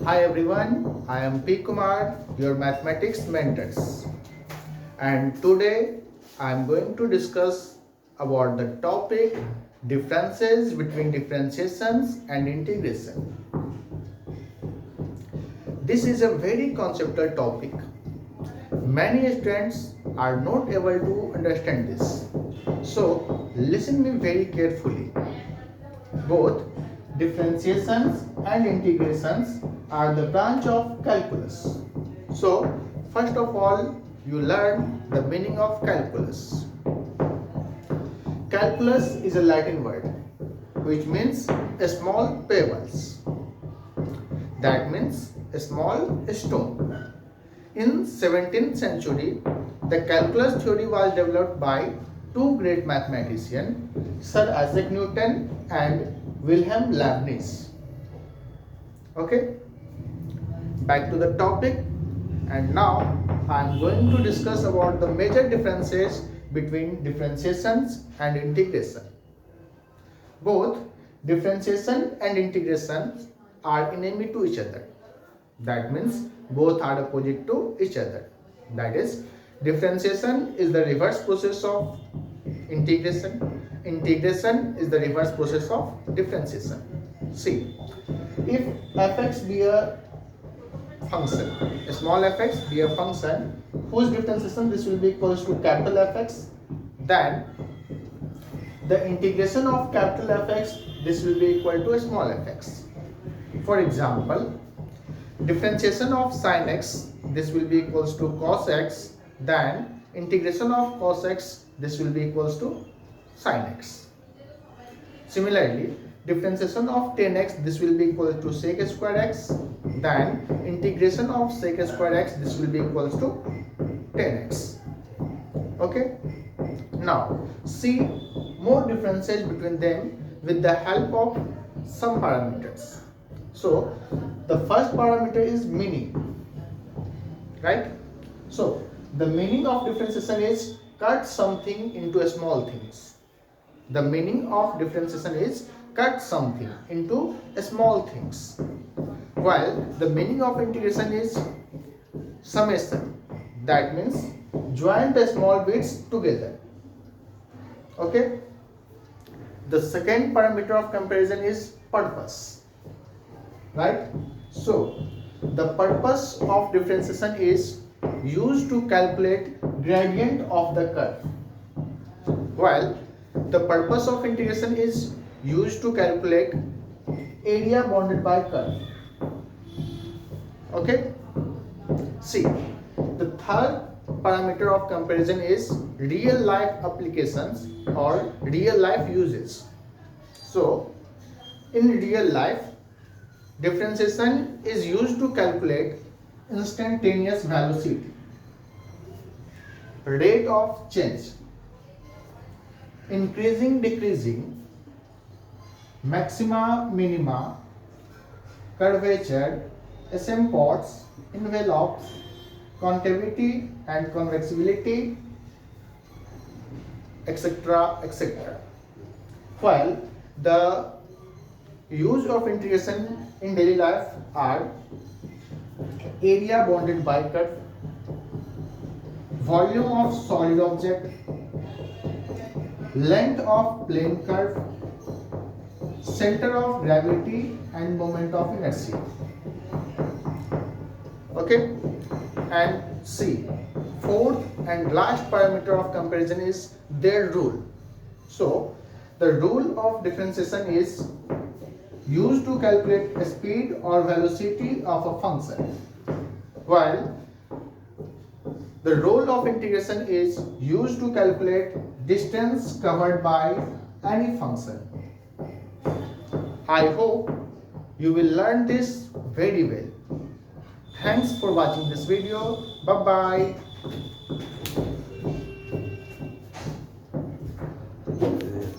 Hi everyone, I am P. Kumar, your mathematics mentors, and today I am going to discuss about the topic differences between differentiations and integration. This is a very conceptual topic. Many students are not able to understand this. So listen me very carefully. Both differentiations and integrations are the branch of calculus. So, first of all, you learn the meaning of calculus. Calculus is a Latin word which means a small pebbles. That means a small stone. In 17th century, the calculus theory was developed by two great mathematicians, Sir Isaac Newton and Wilhelm Leibniz. Okay, back to the topic, and now I am going to discuss about the major differences between differentiations and integration. Both differentiation and integration are enemy to each other. That means both are opposite to each other. That is, differentiation is the reverse process of integration. Integration is the reverse process of differentiation. See, if fx be a function, a small fx be a function whose differentiation this will be equals to capital Fx, then the integration of capital Fx this will be equal to a small fx. For example, differentiation of sin x this will be equals to cos x, then integration of cos x this will be equals to sin x. Similarly, differentiation of tan x this will be equal to sec square x, then integration of sec square x this will be equals to tan x. Okay, now see more differences between them with the help of some parameters. So the first parameter is meaning, right? So the meaning of differentiation is cut something into small things. The meaning of differentiation is cut something into small things, while the meaning of integration is summation. That means join the small bits together. Okay, the second parameter of comparison is purpose, right? So the purpose of differentiation is used to calculate gradient of the curve, while the purpose of integration is used to calculate area bounded by curve. Okay, see, the third parameter of comparison is real life applications or real life uses. So in real life, differentiation is used to calculate instantaneous velocity, rate of change, increasing, decreasing, maxima, minima, curvature, asymptotes, envelopes, concavity and convexity, etc., etc. While the use of integration in daily life are area bounded by curve, volume of solid object, length of plane curve, center of gravity and moment of inertia. Okay, and see, fourth and last parameter of comparison is their rule. So the rule of differentiation is used to calculate a speed or velocity of a function, while the rule of integration is used to calculate distance covered by any function. I hope you will learn this very well. Thanks for watching this video. Bye bye.